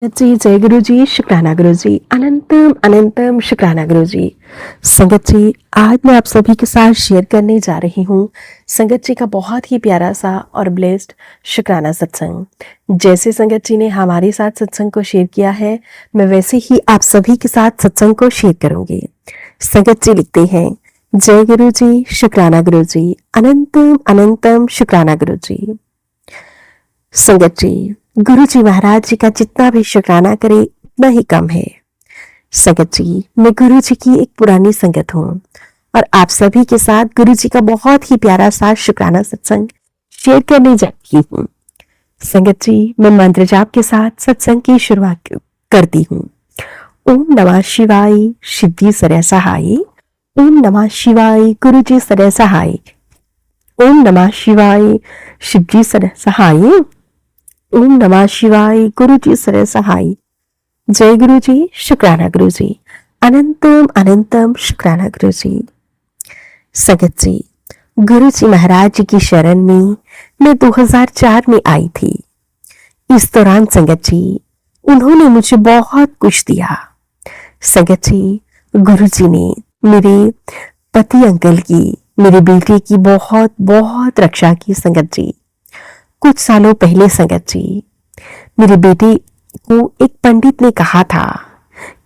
जी, जय गुरु जी, शुक्राना गुरु जी, अनंतम अनंतम शुक्राना गुरु जी। संगत जी, आज मैं आप सभी के साथ शेयर करने जा रही हूँ संगत जी का बहुत ही प्यारा सा और ब्लेस्ड शुक्राना सत्संग। जैसे संगत जी ने हमारे साथ सत्संग को शेयर किया है, मैं वैसे ही आप सभी के साथ सत्संग को शेयर करूंगी। संगत जी लिखते हैं, जय गुरु जी, शुक्राना गुरु जी, अनंतम अनंतम शुक्राना गुरु जी। संगत जी, गुरु जी महाराज जी का जितना भी शुक्राना करे उतना ही कम है। संगत जी, मैं गुरु जी की एक पुरानी संगत हूँ और आप सभी के साथ गुरु जी का बहुत ही प्यारा सा शुक्राना सत्संग शेयर करने जा रही हूँ। संगत जी, मैं मंत्र जाप के साथ सत्संग की शुरुआत करती हूँ। ओम नमः शिवाय, शिवजी सरय सहाय। ओम नमः शिवाय, गुरु जी सरय सहाय। ओम नमः शिवाय, शिवजी सरय सहाय। ओम नमः शिवाय, गुरु जी सरय सहाय। जय गुरु जी, शुक्राना गुरु जी, अनंतम अनंतम शुक्राना गुरु जी। संगत जी, गुरु जी महाराज जी की शरण में मैं 2004 में आई थी। इस दौरान संगत जी, उन्होंने मुझे बहुत कुछ दिया। संगत जी, गुरु जी ने मेरे पति अंकल की, मेरे बेटे की बहुत बहुत रक्षा की। संगत जी, कुछ सालों पहले संगत जी, मेरे बेटे को एक पंडित ने कहा था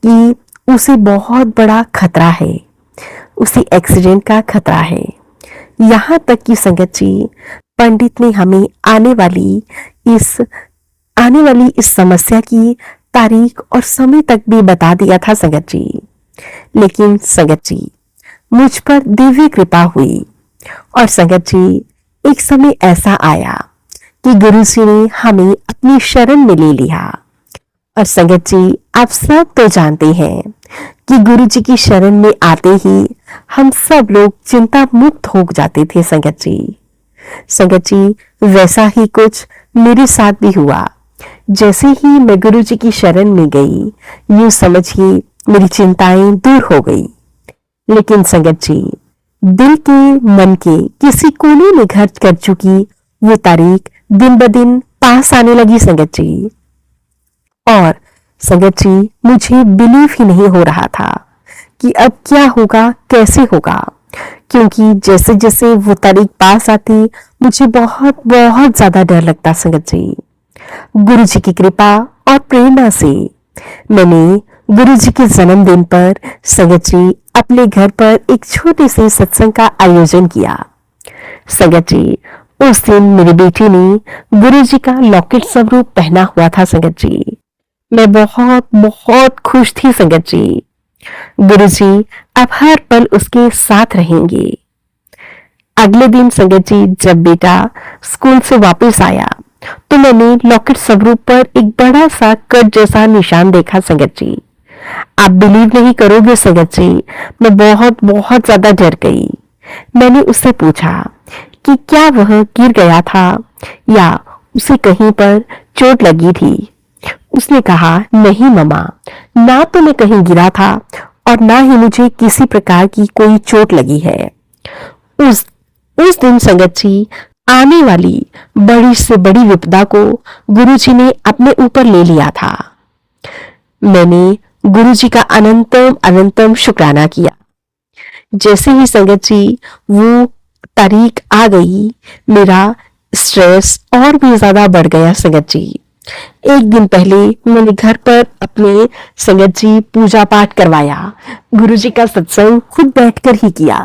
कि उसे बहुत बड़ा खतरा है, उसे एक्सीडेंट का खतरा है। यहाँ तक कि संगत जी, पंडित ने हमें आने वाली इस समस्या की तारीख और समय तक भी बता दिया था संगत जी। लेकिन संगत जी, मुझ पर दिव्य कृपा हुई और संगत जी, एक समय ऐसा आया कि गुरु जी ने हमें अपनी शरण में ले लिया। और संगत जी, आप सब तो जानते हैं कि गुरु जी की शरण में आते ही हम सब लोग चिंता मुक्त हो जाते थे। संगत जी, वैसा ही कुछ मेरे साथ भी हुआ। जैसे ही मैं गुरु जी की शरण में गई, यूं समझिए मेरी चिंताएं दूर हो गई। लेकिन संगत जी, दिल के मन के किसी कोने में घर कर चुकी वो तारीख दिन ब दिन पास आने लगी संगत जी। और संगत जी, मुझे बिलीव ही नहीं हो रहा था कि अब क्या होगा, कैसे होगा, क्योंकि जैसे जैसे वो तारीख पास आती मुझे बहुत बहुत ज्यादा डर लगता। संगत जी, गुरु जी की कृपा और प्रेरणा से मैंने गुरु जी के जन्मदिन पर संगत जी अपने घर पर एक छोटे से सत्संग का आयोजन किया। संगत जी, उस दिन मेरे बेटे ने गुरु जी का लॉकेट स्वरूप पहना हुआ था। संगत जी, मैं बहुत बहुत खुश थी। संगत जी, गुरु जी अब हर पल उसके साथ रहेंगे। अगले दिन संगत जी, जब बेटा स्कूल से वापस आया तो मैंने लॉकेट स्वरूप पर एक बड़ा सा कट जैसा निशान देखा। संगत जी, आप बिलीव नहीं करोगे संगत जी, मैं बहुत बहुत ज्यादा डर गई। मैंने उससे पूछा कि क्या वह गिर गया था या उसे कहीं पर चोट लगी थी। उसने कहा, नहीं मम्मा, ना तो मैं कहीं गिरा था और ना ही मुझे किसी प्रकार की कोई चोट लगी है। उस दिन संगत जी, आने वाली बड़ी से बड़ी विपदा को गुरुजी ने अपने ऊपर ले लिया था। मैंने गुरुजी का अनंतम अनंतम शुक्राना किया। जैसे ही संगत जी वो तारीख आ गई, मेरा स्ट्रेस और भी ज्यादा बढ़ गया। संगत जी, एक दिन पहले मैंने घर पर अपने संगत जी पूजा पाठ करवाया, गुरुजी का सत्संग खुद बैठकर ही किया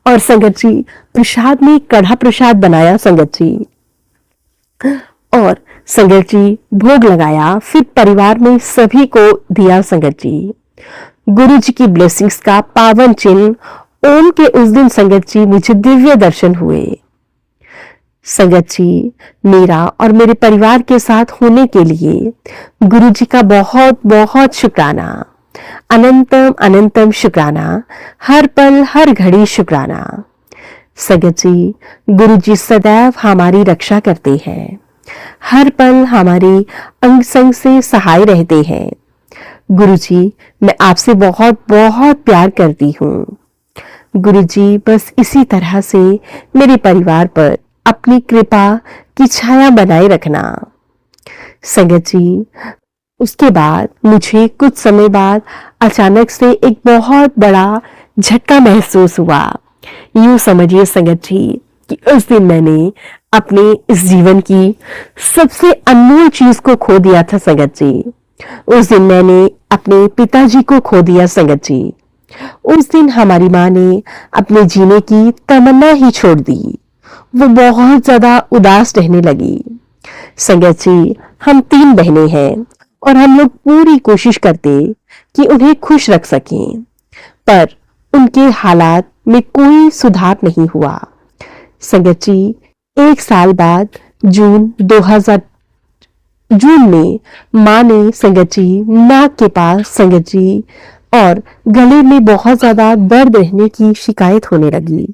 और संगत जी प्रसाद में कढ़ा प्रसाद बनाया। संगत जी, और संगत जी भोग लगाया, फिर परिवार में सभी को दिया। संगत जी, गुरु जी की ब्लेसिंग्स का पावन चिन्ह ओम के उस दिन संगत जी मुझे दिव्य दर्शन हुए। संगत जी, मेरा और मेरे परिवार के साथ होने के लिए गुरु जी का बहुत बहुत शुक्राना, अनंतम अनंतम शुक्राना, हर पल हर घड़ी शुक्राना। संगत जी, गुरु जी सदैव हमारी रक्षा करते हैं, हर पल हमारे अंग संग से सहाय रहते हैं। गुरु जी, मैं आपसे बहुत बहुत प्यार करती हूँ। गुरु जी, बस इसी तरह से मेरे परिवार पर अपनी कृपा की छाया बनाए रखना। संगत जी, उसके बाद मुझे कुछ समय बाद अचानक से एक बहुत बड़ा झटका महसूस हुआ। यूं समझिए संगत जी कि उस दिन मैंने अपने इस जीवन की सबसे अनमोल चीज को खो दिया था संगत जी। उस दिन मैंने अपने पिताजी को खो दिया संगत जी। उस दिन हमारी माँ ने अपने जीने की तमन्ना ही छोड़ दी। वो बहुत ज्यादा उदास रहने लगी। संगत जी, हम 3 बहनें हैं और हम लोग पूरी कोशिश करते कि उन्हें खुश रख सकें, पर उनके हालात में कोई सुधार नहीं हुआ। संगत जी, 1 साल बाद जून में माँ ने संगत जी नाक के पास संगत जी और गले में बहुत ज्यादा दर्द रहने की शिकायत होने लगी,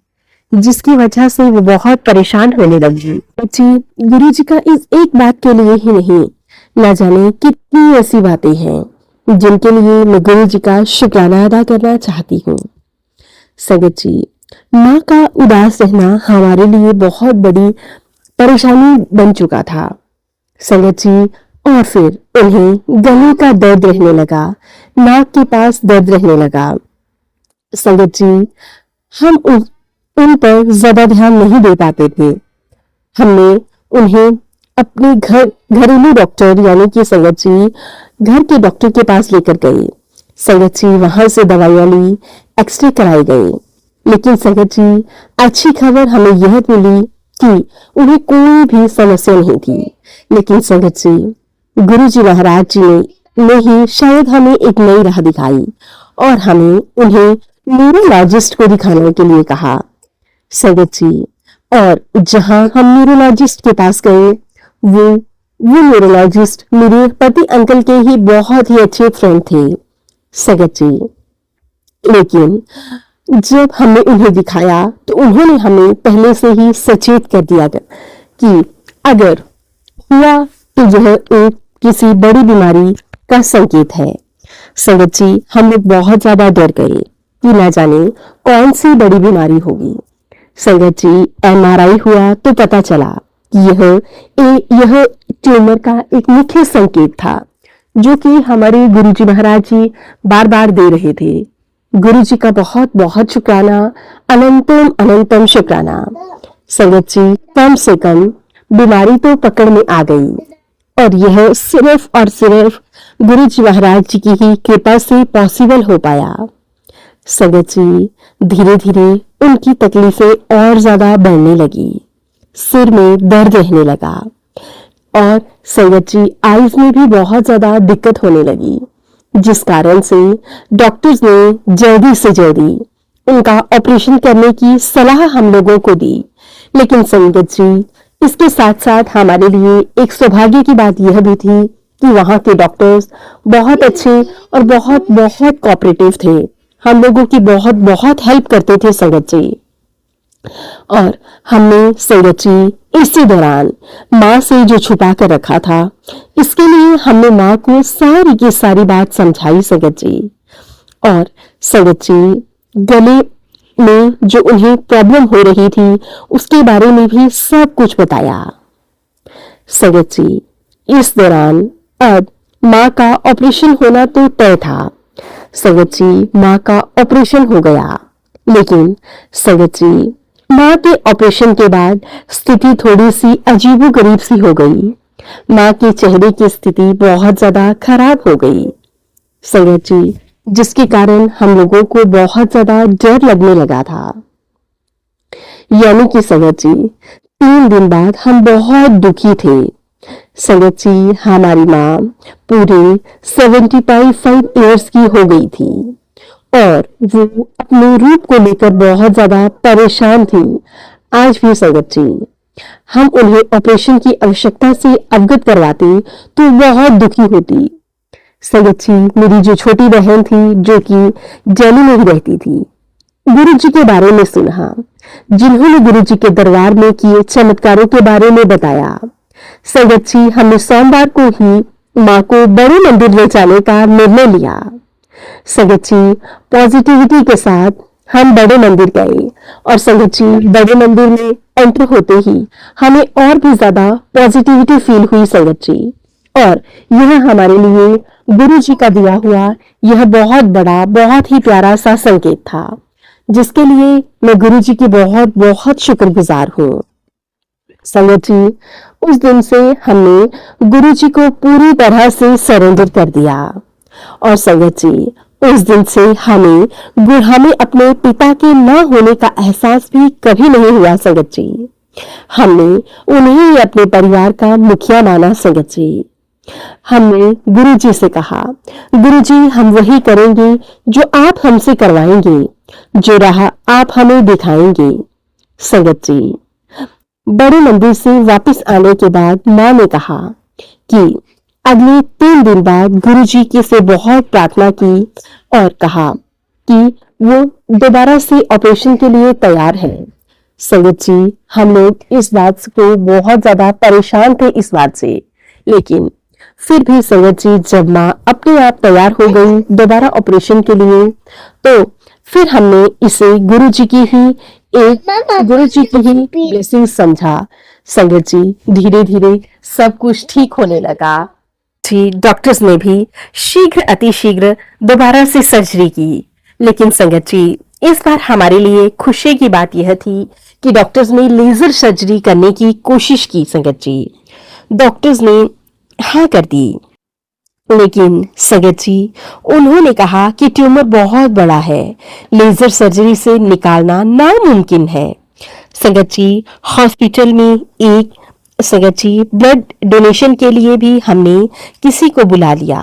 जिसकी वजह से वो बहुत परेशान होने लगी। जी, गुरु जी का इस एक बात के लिए ही नहीं, न जाने कितनी ऐसी बातें हैं जिनके लिए मैं गुरु जी का शुक्राना अदा करना चाहती हूँ। संगत जी, माँ का उदास रहना हमारे लिए बहुत बड़ी परेशानी बन चुका था संगत जी। और फिर उन्हें गले का दर्द रहने लगा, नाक के पास दर्द रहने लगा। संगत जी, हम उन पर ज्यादा ध्यान नहीं दे पाते थे। हमने उन्हें अपने घरेलू डॉक्टर यानी कि संगत जी घर के डॉक्टर के पास लेकर गए। संगत जी वहां से दवाइयां ली, एक्सरे कराए गए, लेकिन संगत जी अच्छी खबर हमें यह मिली कि उन्हें कोई भी समस्या नहीं थी। लेकिन संगत जी, गुरु जी महाराज जी ने ही शायद हमें एक नई राह दिखाई और हमें उन्हें न्यूरोलॉजिस्ट को दिखाने के लिए कहा संगत जी। और जहां हम न्यूरोलॉजिस्ट के पास गए, वो न्यूरोलॉजिस्ट मेरे पति अंकल के ही बहुत ही अच्छे फ्रेंड थे संगत जी। लेकिन जब हमने उन्हें दिखाया तो उन्होंने हमें पहले से ही सचेत कर दिया कि अगर हुआ तो यह एक किसी बड़ी बीमारी का संकेत है। संगत जी, हम लोग बहुत ज्यादा डर गए कि न जाने कौन सी बड़ी बीमारी होगी। संगत जी, MRI हुआ तो पता चला कि यह ट्यूमर का एक मुख्य संकेत था, जो कि हमारे गुरुजी महाराज जी बार बार दे रहे थे। गुरु जी का बहुत बहुत शुक्राना, अनंतम अनंतम शुक्राना। संगत जी, कम से कम बीमारी तो पकड़ में आ गई और यह सिर्फ और सिर्फ गुरु जी महाराज जी की ही कृपा से पॉसिबल हो पाया। संगत जी, धीरे धीरे उनकी तकलीफें और ज्यादा बढ़ने लगी, सिर में दर्द रहने लगा और संगत जी आईज में भी बहुत ज्यादा दिक्कत होने लगी, जिस कारण से डॉक्टर्स ने जल्दी से जल्दी उनका ऑपरेशन करने की सलाह हम लोगों को दी। लेकिन संगत जी, इसके साथ साथ हमारे लिए एक सौभाग्य की बात यह भी थी कि वहां के डॉक्टर्स बहुत अच्छे और बहुत बहुत कोऑपरेटिव थे, हम लोगों की बहुत बहुत हेल्प करते थे संगत जी। और हमने संगत जी इसी दौरान माँ से जो छुपा कर रखा था, इसके लिए हमने माँ को सारी की सारी बात समझाई संगत जी। और संगत जी, गले में जो उन्हें प्रॉब्लम हो रही थी उसके बारे में भी सब कुछ बताया संगत जी। इस दौरान अब माँ का ऑपरेशन होना तो तय था संगत जी। माँ का ऑपरेशन हो गया, लेकिन संगत जी माँ के ऑपरेशन के बाद स्थिति थोड़ी सी अजीबोगरीब सी हो गई। माँ के चेहरे की स्थिति बहुत ज्यादा खराब हो गई संगत जी, जिसके कारण हम लोगों को बहुत ज्यादा डर लगने लगा था। यानी कि संगत जी 3 दिन बाद हम बहुत दुखी थे संगत जी। हमारी माँ पूरे 75 इयर्स की हो गई थी और वो अपने रूप को लेकर बहुत ज्यादा परेशान थी। आज भी संगत जी, हम उन्हें ऑपरेशन की आवश्यकता से अवगत करवाते तो बहुत दुखी होती संगत जी। मेरी जो छोटी बहन थी, जो कि दिल्ली में ही रहती थी, गुरु जी के बारे में सुना, जिन्होंने गुरु जी के दरबार में किए चमत्कारों के बारे में बताया संगत जी। हमने सोमवार को ही माँ को बड़े मंदिर ले जाने का निर्णय लिया संगत जी। पॉजिटिविटी के साथ हम बड़े मंदिर गए और संगत जी बड़े मंदिर में एंटर होते ही हमें और भी ज्यादा पॉजिटिविटी फील हुई संगत जी। और यह हमारे लिए गुरु जी का दिया हुआ यह बहुत बड़ा, बहुत ही प्यारा सा संकेत था, जिसके लिए मैं गुरु जी की बहुत बहुत शुक्रगुजार हूँ। संगत जी, उस दिन से हमने गुरु जी को पूरी तरह से सरेंडर कर दिया। और संगत जी, उस दिन से हमें अपने पिता के न होने का एहसास भी कभी नहीं हुआ। संगत जी, हमने उन्हें ही अपने परिवार का मुखिया माना। संगत जी, हमने गुरु जी से कहा, गुरु जी हम वही करेंगे जो आप हमसे करवाएंगे, जो राह आप हमें दिखाएंगे। संगत जी, बड़े मंदिर से वापस आने के बाद माँ ने कहा कि अगले 3 दिन बाद गुरु जी की से बहुत प्रार्थना की और कहा कि वो दोबारा से ऑपरेशन के लिए तैयार है। संगत जी, हम लोग इस बात को बहुत ज्यादा परेशान थे इस बात से, लेकिन फिर भी संगत जी, जब माँ अपने आप तैयार हो गई दोबारा ऑपरेशन के लिए, तो फिर हमने इसे गुरु जी की ही ब्लेसिंग समझा। संगत जी, धीरे धीरे सब कुछ ठीक होने लगा जी। डॉक्टर्स ने भी अतिशीघ्र दोबारा से सर्जरी की, लेकिन संगत जी, इस बार हमारे लिए खुशी की बात यह थी कि डॉक्टर्स ने लेजर सर्जरी करने की कोशिश की। संगत जी, डॉक्टर्स ने हाँ कर दी, लेकिन संगत जी, उन्होंने कहा कि ट्यूमर बहुत बड़ा है, लेजर सर्जरी से निकालना नामुमकिन है। संगत जी, हॉस्पिटल में एक संगत जी ब्लड डोनेशन के लिए भी हमने किसी को बुला लिया,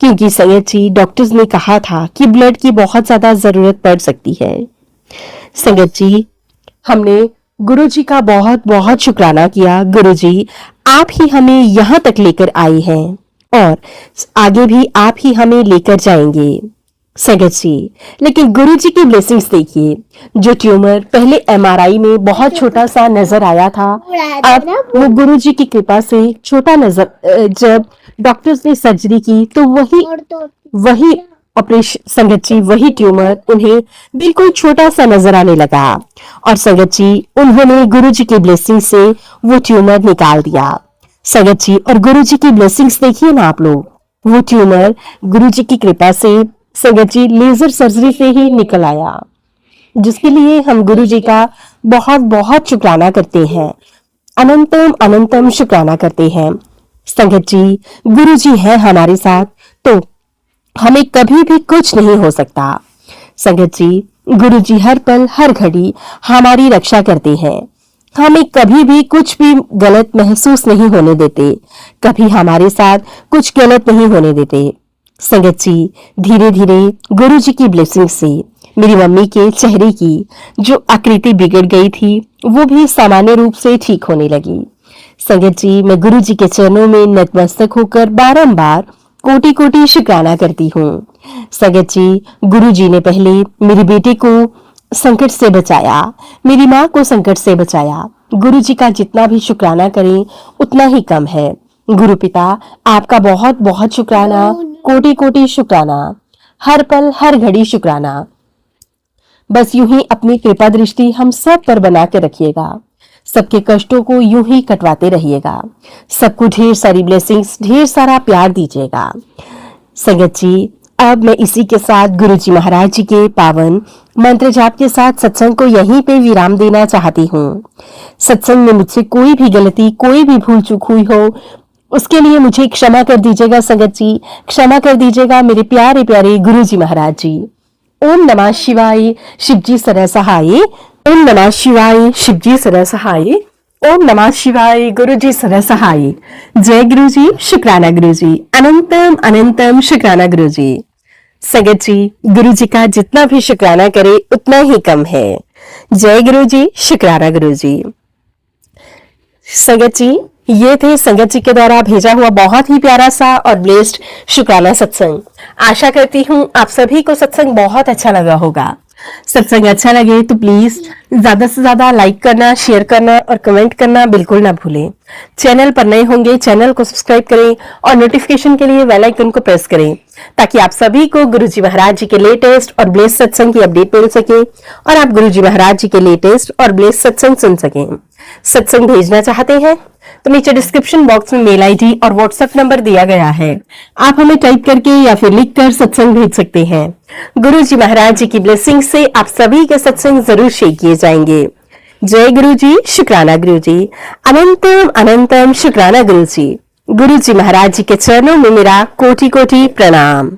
क्योंकि संगत जी डॉक्टर्स ने कहा था कि ब्लड की बहुत ज्यादा जरूरत पड़ सकती है। संगत जी, हमने गुरु जी का बहुत बहुत शुक्राना किया। गुरु जी, आप ही हमें यहाँ तक लेकर आए हैं और आगे भी आप ही हमें लेकर जाएंगे। संगत जी, लेकिन गुरु जी की ब्लेसिंग्स देखिए, जो ट्यूमर पहले एमआरआई में बहुत छोटा सा नजर आया था, अब वो गुरु जी की कृपा से छोटा नजर, जब डॉक्टर्स ने सर्जरी की तो वही ऑपरेशन, संगत जी, वही ट्यूमर उन्हें बिल्कुल छोटा सा नजर आने लगा। और संगत जी, उन्होंने गुरु जी की ब्लेसिंग से वो ट्यूमर निकाल दिया। संगत जी, और गुरु जी की ब्लेसिंग्स देखिए ना आप लोग, वो ट्यूमर गुरु जी की कृपा से संगत जी लेजर सर्जरी से ही निकल आया, जिसके लिए हम गुरु जी का बहुत बहुत शुक्राना करते हैं, अनंतम अनंतम शुक्राना करते हैं। संगत जी, गुरु जी है हमारे साथ तो हमें कभी भी कुछ नहीं हो सकता। संगत जी, गुरु जी हर पल हर घड़ी हमारी रक्षा करते हैं, हमें कभी भी कुछ भी गलत महसूस नहीं होने देते, कभी हमारे साथ कुछ गलत नहीं होने देते। संगत जी, धीरे धीरे गुरु जी की ब्लेसिंग से मेरी मम्मी के चेहरे की जो आकृति बिगड़ गई थी वो भी सामान्य रूप से ठीक होने लगी। संगत जी, मैं गुरु जी के चरणों में नतमस्तक होकर बारंबार कोटि कोटि शुक्राना करती हूँ। संगत जी, गुरु जी ने पहले मेरी बेटी को संकट से बचाया, मेरी माँ को संकट से बचाया। गुरु जी का जितना भी शुक्राना करें उतना ही कम है। गुरु पिता, आपका बहुत बहुत शुक्राना, कोटि कोटि शुक्राना, हर पल हर घड़ी शुक्राना। बस यूं ही अपनी कृपा दृष्टि हम सब पर बना के रखिएगा, सबके कष्टों को यूं ही कटवाते रहिएगा, सबको ढेर सारी ब्लेसिंग्स, ढेर सारा प्यार दीजिएगा। संगत जी, अब मैं इसी के साथ गुरु जी महाराज जी के पावन मंत्र जाप के साथ सत्संग को यहीं पे विराम देना चाहती हूँ। सत्संग में मुझसे कोई भी गलती, कोई भी भूल चूक हुई हो, उसके लिए मुझे क्षमा कर दीजिएगा। संगत जी, क्षमा कर दीजिएगा मेरे प्यारे प्यारे गुरु जी महाराज जी। ओम नमः शिवाय, शिव जी सदा सहाय। ओम नमः शिवाय, शिव जी सदा सहाय। ओम नमः शिवाय, गुरु जी सदा सहाय। जय गुरु जी, शुक्राना गुरु जी, अनंतम अनंतम शुक्राना गुरु जी। संगत जी, गुरु जी का जितना भी शुक्राना करे उतना ही कम है। जय गुरु जी, शुक्राना गुरु जी। संगत जी, ये थे संगत जी के द्वारा भेजा हुआ बहुत ही प्यारा सा और ब्लेस्ड शुक्राना सत्संग। आशा करती हूँ आप सभी को सत्संग बहुत अच्छा लगा होगा। सत्संग अच्छा लगे तो प्लीज ज्यादा से ज्यादा लाइक करना, शेयर करना और कमेंट करना बिल्कुल ना भूलें। चैनल पर नए होंगे चैनल को सब्सक्राइब करें और नोटिफिकेशन के लिए बेल आइकन को प्रेस करें, ताकि आप सभी को गुरु जी महाराज जी के लेटेस्ट और ब्लेस्ड सत्संग की अपडेट मिल सके और आप गुरु जी महाराज जी के लेटेस्ट और ब्लेस्ड सत्संग सुन सकें। सत्संग भेजना चाहते हैं तो नीचे डिस्क्रिप्शन बॉक्स में मेल आईडी और व्हाट्सएप नंबर दिया गया है, आप हमें टाइप करके या फिर लिखकर सत्संग भेज सकते हैं। गुरु जी महाराज जी की ब्लेसिंग से आप सभी के सत्संग जरूर शेयर किए जाएंगे। जय गुरु जी, शुक्राना गुरु जी, अनंतम अनंतम शुक्राना गुरु जी। गुरु जी महाराज जी के चरणों में मेरा कोटि कोटि प्रणाम।